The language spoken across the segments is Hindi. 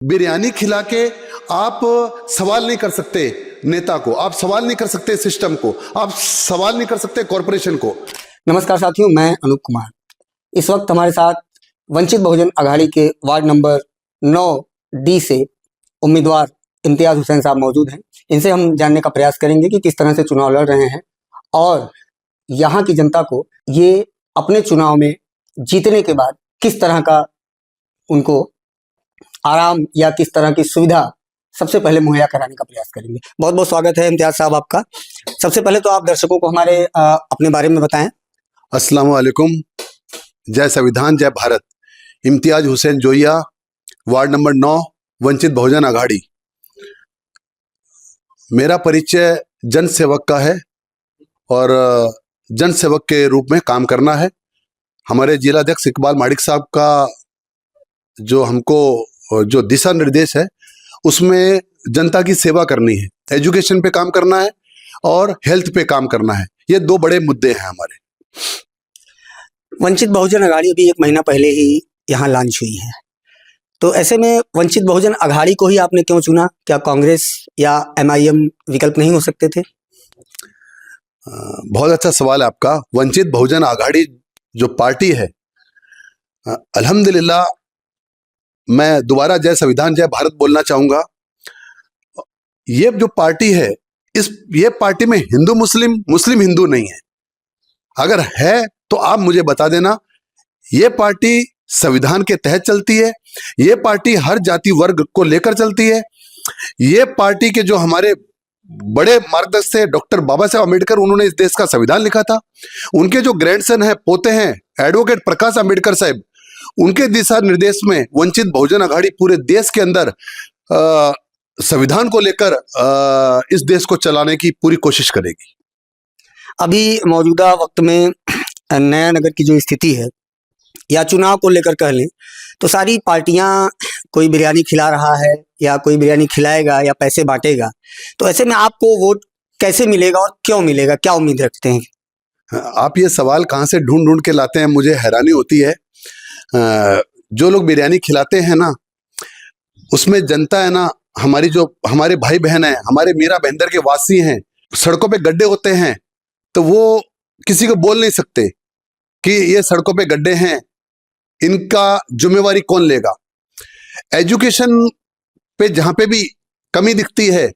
बिरयानी खिला के आप सवाल नहीं कर सकते नेता को, आप सवाल नहीं कर सकते सिस्टम को, आप सवाल नहीं कर सकते कॉरपोरेशन को। नमस्कार साथियों, मैं अनूप कुमार। इस वक्त हमारे साथ वंचित बहुजन अघाड़ी के वार्ड नंबर 9D से उम्मीदवार इम्तियाज हुसैन साहब मौजूद हैं। इनसे हम जानने का प्रयास करेंगे कि किस तरह से चुनाव लड़ रहे हैं और यहाँ की जनता को ये अपने चुनाव में जीतने के बाद किस तरह का उनको आराम या किस तरह की सुविधा सबसे पहले मुहैया कराने का प्रयास करेंगे। बहुत बहुत स्वागत है इम्तियाज साहब आपका। सबसे पहले तो आप दर्शकों को हमारे अपने बारे में बताएं। अस्सलाम वालेकुम, जय संविधान जय भारत। Imtiaz Hussain जोइया, ward number 9, Vanchit Bahujan Aghadi. मेरा परिचय जन सेवक का है और जन सेवक के रूप में काम करना है। हमारे जिला अध्यक्ष इकबाल माडिक साहब का जो हमको जो दिशा निर्देश है उसमें जनता की सेवा करनी है, एजुकेशन पे काम करना है और हेल्थ पे काम करना है। ये दो बड़े मुद्दे हैं हमारे। वंचित बहुजन अघाड़ी अभी 1 महीना पहले ही यहाँ लॉन्च हुई है, तो ऐसे में वंचित बहुजन अघाड़ी को ही आपने क्यों चुना? क्या कांग्रेस या MIM विकल्प नहीं हो सकते थे? बहुत अच्छा सवाल है आपका। वंचित बहुजन अघाड़ी जो पार्टी है, अल्हम्दुलिल्लाह, मैं दोबारा जय संविधान जय भारत बोलना चाहूंगा। ये जो पार्टी है, ये पार्टी में हिंदू मुस्लिम, मुस्लिम हिंदू नहीं है। अगर है तो आप मुझे बता देना। ये पार्टी संविधान के तहत चलती है, ये पार्टी हर जाति वर्ग को लेकर चलती है। ये पार्टी के जो हमारे बड़े मार्गदर्शक थे डॉक्टर बाबा साहब अम्बेडकर, उन्होंने इस देश का संविधान लिखा था। उनके जो ग्रैंडसन है, पोते हैं, एडवोकेट प्रकाश अम्बेडकर साहब, उनके दिशा निर्देश में वंचित बहुजन अघाड़ी पूरे देश के अंदर संविधान को लेकर इस देश को चलाने की पूरी कोशिश करेगी। अभी मौजूदा वक्त में नया नगर की जो स्थिति है या चुनाव को लेकर कह लें तो सारी पार्टियां कोई बिरयानी खिला रहा है या कोई बिरयानी खिलाएगा या पैसे बांटेगा, तो ऐसे में आपको वोट कैसे मिलेगा और क्यों मिलेगा? क्या उम्मीद रखते हैं? आप ये सवाल कहाँ से ढूंढ ढूंढ के लाते हैं, मुझे हैरानी होती है। जो लोग बिरयानी खिलाते हैं ना, उसमें जनता है ना, हमारे भाई बहन है, हमारे मीरा बहंदर के वासी हैं, सड़कों पे गड्ढे होते हैं तो वो किसी को बोल नहीं सकते कि ये सड़कों पे गड्ढे हैं, इनका जिम्मेवारी कौन लेगा। एजुकेशन पे जहां पे भी कमी दिखती है,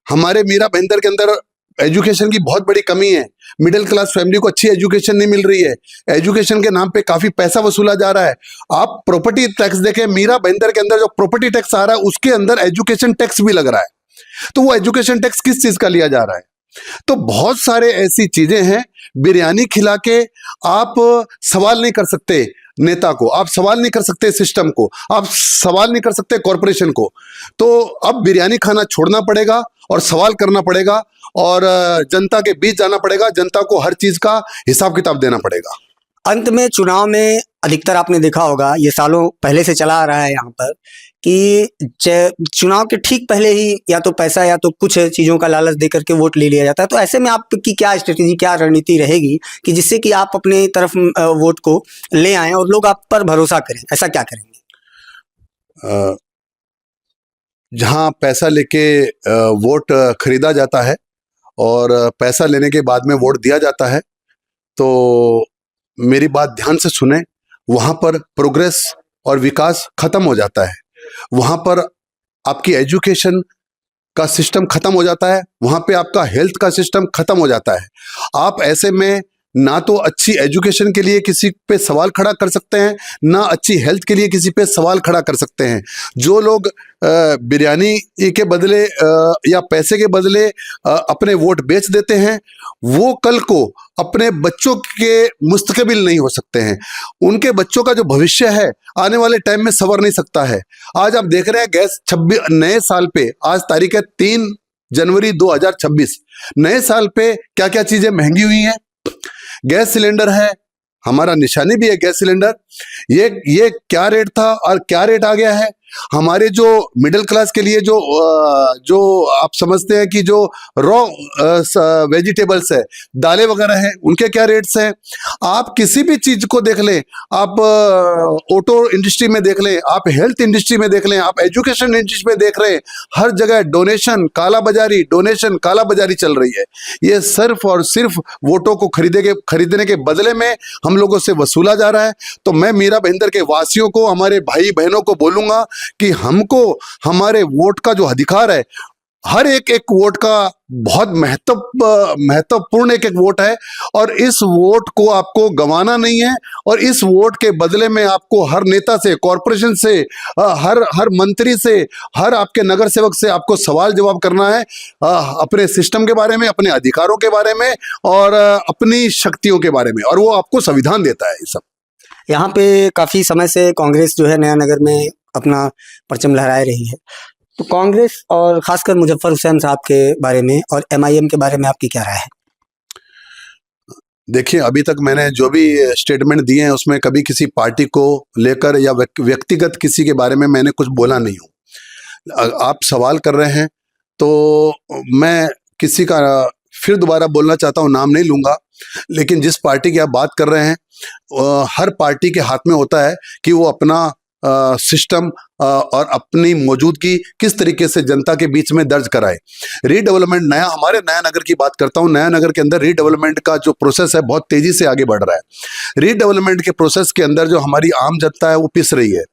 हमारे मीरा बहंदर के अंदर एजुकेशन की बहुत बड़ी कमी है। मिडिल क्लास फैमिली को अच्छी एजुकेशन नहीं मिल रही है। एजुकेशन के नाम पे काफी पैसा वसूला जा रहा है। आप प्रॉपर्टी टैक्स देखें, मीरा बहंदर के अंदर जो प्रॉपर्टी टैक्स आ रहा है उसके अंदर एजुकेशन टैक्स भी लग रहा है। तो वो एजुकेशन टैक्स किस चीज का लिया जा रहा है? तो बहुत सारे ऐसी चीजें हैं। बिरयानी खिला के आप सवाल नहीं कर सकते नेता को, आप सवाल नहीं कर सकते सिस्टम को, आप सवाल नहीं कर सकते कॉरपोरेशन को। तो अब बिरयानी खाना छोड़ना पड़ेगा और सवाल करना पड़ेगा और जनता के बीच जाना पड़ेगा। जनता को हर चीज का हिसाब किताब देना पड़ेगा। अंत में चुनाव में अधिकतर आपने देखा होगा, ये सालों पहले से चला आ रहा है यहाँ पर, कि चुनाव के ठीक पहले ही या तो पैसा या तो कुछ चीज़ों का लालच दे करके वोट ले लिया जाता है। तो ऐसे में आपकी क्या स्ट्रेटेजी, क्या रणनीति रहेगी कि जिससे कि आप अपने तरफ वोट को ले आएं और लोग आप पर भरोसा करें? ऐसा क्या करेंगे? जहां पैसा लेके वोट खरीदा जाता है और पैसा लेने के बाद में वोट दिया जाता है, तो मेरी बात ध्यान से सुने, वहां पर प्रोग्रेस और विकास खत्म हो जाता है। वहां पर आपकी एजुकेशन का सिस्टम खत्म हो जाता है, वहां पे आपका हेल्थ का सिस्टम खत्म हो जाता है। आप ऐसे में ना तो अच्छी एजुकेशन के लिए किसी पे सवाल खड़ा कर सकते हैं, ना अच्छी हेल्थ के लिए किसी पे सवाल खड़ा कर सकते हैं। जो लोग बिरयानी के बदले या पैसे के बदले अपने वोट बेच देते हैं, वो कल को अपने बच्चों के मुस्तकबिल नहीं हो सकते हैं। उनके बच्चों का जो भविष्य है आने वाले टाइम में संवर नहीं सकता है। आज आप देख रहे हैं गैस 26 नए साल पे, आज तारीख है 3 जनवरी 2026, नए साल पे क्या क्या चीजें महंगी हुई हैं। गैस सिलेंडर है, हमारा निशानी भी है गैस सिलेंडर। ये क्या रेट था और क्या रेट आ गया है, हमारे जो मिडिल क्लास के लिए जो आप समझते हैं कि जो रॉ वेजिटेबल्स है, दालें वगैरह हैं, उनके क्या रेट्स हैं। आप किसी भी चीज को देख लें, आप ऑटो इंडस्ट्री में देख लें, आप हेल्थ इंडस्ट्री में देख लें, आप एजुकेशन इंडस्ट्री में देख रहे हैं, हर जगह डोनेशन काला बाजारी चल रही है। ये सिर्फ और सिर्फ वोटों को खरीदने के बदले में हम लोगों से वसूला जा रहा है। तो मैं मीरा भाईंदर के वासियों को, हमारे भाई बहनों को बोलूंगा कि हमको हमारे वोट का जो अधिकार है, हर एक वोट का बहुत महत्वपूर्ण एक वोट है, और इस वोट को आपको गंवाना नहीं है। और इस वोट के बदले में आपको हर नेता से, कॉरपोरेशन से, हर मंत्री से, हर आपके नगर सेवक से आपको सवाल जवाब करना है, अपने सिस्टम के बारे में, अपने अधिकारों के बारे में, और अपनी शक्तियों के बारे में, और वो आपको संविधान देता है ये सब। यहाँ पे काफी समय से कांग्रेस जो है नया नगर में अपना परचम लहराए रही है, तो कांग्रेस और खासकर मुजफ्फर हुसैन साहब के बारे में और एमआईएम के बारे में आपकी क्या राय है? देखिए, अभी तक मैंने जो भी स्टेटमेंट दिए हैं उसमें कभी किसी पार्टी को लेकर या व्यक्तिगत किसी के बारे में मैंने कुछ बोला नहीं हूँ। आप सवाल कर रहे हैं तो मैं किसी का फिर दोबारा बोलना चाहता हूँ, नाम नहीं लूंगा, लेकिन जिस पार्टी की आप बात कर रहे हैं, हर पार्टी के हाथ में होता है कि वो अपना सिस्टम और अपनी मौजूदगी किस तरीके से जनता के बीच में दर्ज कराए। रीडेवलपमेंट हमारे नया नगर की बात करता हूँ, नया नगर के अंदर रीडेवलपमेंट का जो प्रोसेस है बहुत तेजी से आगे बढ़ रहा है। रीडेवलपमेंट के प्रोसेस के अंदर जो हमारी आम जनता है वो पिस रही है।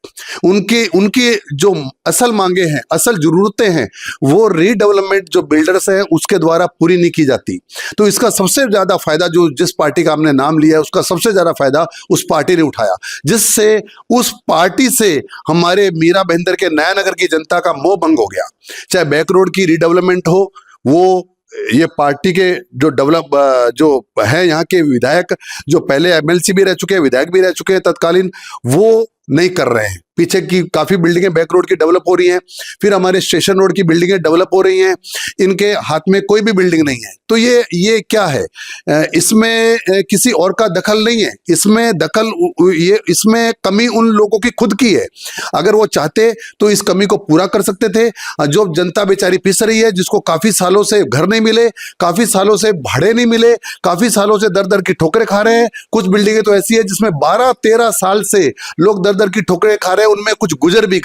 उनकी जो असल मांगे हैं, असल जरूरतें हैं, वो रीडेवलपमेंट जो बिल्डर्स हैं उसके द्वारा पूरी नहीं की जाती। तो इसका सबसे ज्यादा फायदा, जो जिस पार्टी का हमने नाम लिया है, उसका सबसे ज्यादा फायदा उस पार्टी ने उठाया, जिससे उस पार्टी से हमारे मीरा भाईंदर के नया नगर की जनता का मोह भंग हो गया। चाहे बैक रोड की रीडेवलपमेंट हो, वो ये पार्टी के जो है यहाँ के विधायक, जो पहले एमएलसी भी रह चुके हैं, विधायक भी रह चुके हैं तत्कालीन, वो नहीं कर रहे हैं। पीछे की काफी बिल्डिंगें बैक रोड की डेवलप हो रही हैं, फिर हमारे स्टेशन रोड की बिल्डिंगें डेवलप हो रही हैं, इनके हाथ में कोई भी बिल्डिंग नहीं है। तो ये क्या है, इसमें किसी और का दखल नहीं है, इसमें कमी उन लोगों की खुद की है। अगर वो चाहते तो इस कमी को पूरा कर सकते थे। जो जनता बेचारी पिस रही है, जिसको काफी सालों से घर नहीं मिले, काफी सालों से भाड़े नहीं मिले, काफी सालों से दर दर की ठोकरें खा रहे हैं। कुछ बिल्डिंगें तो ऐसी है जिसमें 12-13 साल से लोग दर दर की ठोकरें खा रहे हैं। उनमें कुछ गुजर भी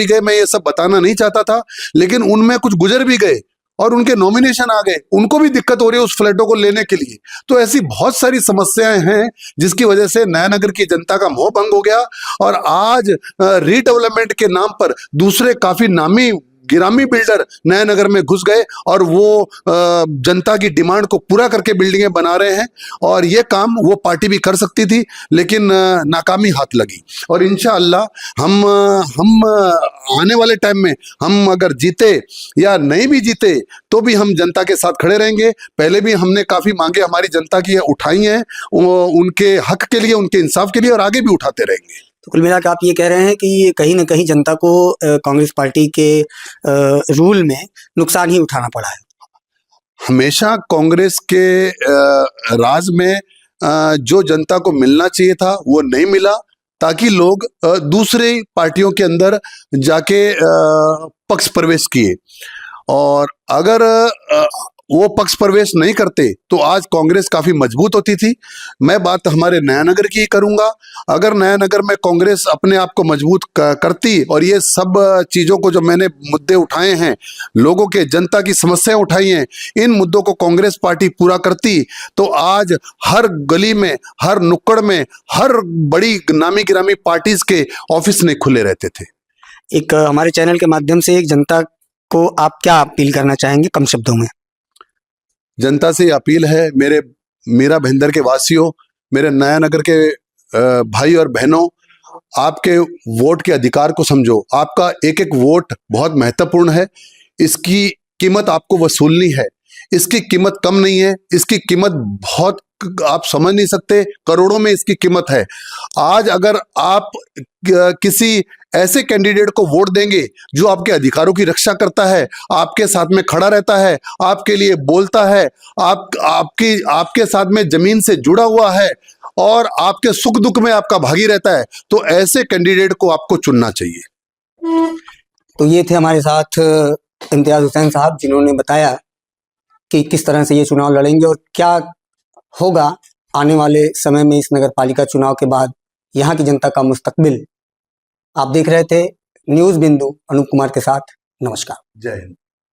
गए, मैं ये सब बताना नहीं चाहता था, लेकिन उनमें कुछ गुजर भी गए और उनके नॉमिनेशन आ गए, उनको भी दिक्कत हो रही है उस फ्लैटों को लेने के लिए। तो ऐसी बहुत सारी समस्याएं हैं जिसकी वजह से नया नगर की जनता का मोह भंग हो गया, और आज रीडेवलपमेंट के नाम पर दूसरे काफी नामी गिरामी बिल्डर नया नगर में घुस गए और वो जनता की डिमांड को पूरा करके बिल्डिंगें बना रहे हैं। और ये काम वो पार्टी भी कर सकती थी, लेकिन नाकामी हाथ लगी। और इंशाअल्लाह हम आने वाले टाइम में, हम अगर जीते या नहीं भी जीते तो भी हम जनता के साथ खड़े रहेंगे। पहले भी हमने काफी मांगे हमारी जनता की उठाई हैं, उनके हक के लिए, उनके इंसाफ के लिए, और आगे भी उठाते रहेंगे। तो कुल मिलाकर आप ये कह रहे हैं कि ये कहीं ना कहीं जनता को कांग्रेस पार्टी के रूल में नुकसान ही उठाना पड़ा है। हमेशा कांग्रेस के राज में जो जनता को मिलना चाहिए था वो नहीं मिला, ताकि लोग दूसरे पार्टियों के अंदर जाके पक्ष प्रवेश किए। और अगर वो पक्ष प्रवेश नहीं करते तो आज कांग्रेस काफी मजबूत होती थी। मैं बात हमारे नया नगर की करूंगा। अगर नया नगर में कांग्रेस अपने आप को मजबूत करती और ये सब चीजों को, जो मैंने मुद्दे उठाए हैं, लोगों के, जनता की समस्याएं उठाई हैं, इन मुद्दों को कांग्रेस पार्टी पूरा करती, तो आज हर गली में, हर नुक्कड़ में, हर बड़ी नामी गिरामी पार्टीज के ऑफिस नहीं खुले रहते थे। एक हमारे चैनल के माध्यम से एक जनता को आप क्या अपील करना चाहेंगे कम शब्दों में? जनता से अपील है, मेरे मीरा भाईंदर के वासियों, मेरे नया नगर के भाई और बहनों, आपके वोट के अधिकार को समझो। आपका एक एक वोट बहुत महत्वपूर्ण है, इसकी कीमत आपको वसूलनी है। इसकी कीमत कम नहीं है, इसकी कीमत बहुत, आप समझ नहीं सकते, करोड़ों में इसकी कीमत है। आज अगर आप किसी ऐसे कैंडिडेट को वोट देंगे जो आपके अधिकारों की रक्षा करता है, आपके साथ में खड़ा रहता है, आपके लिए बोलता है, आपके साथ में जमीन से जुड़ा हुआ है, और आपके सुख दुख में आपका भागी रहता है, तो ऐसे कैंडिडेट को आपको चुनना चाहिए। तो ये थे हमारे साथ इम्तियाज हुसैन साहब, जिन्होंने बताया कि किस तरह से ये चुनाव लड़ेंगे और क्या होगा आने वाले समय में इस नगर पालिका चुनाव के बाद यहाँ की जनता का मुस्तकबिल। आप देख रहे थे न्यूज़ बिंदु अनूप कुमार के साथ। नमस्कार। जय हिंद।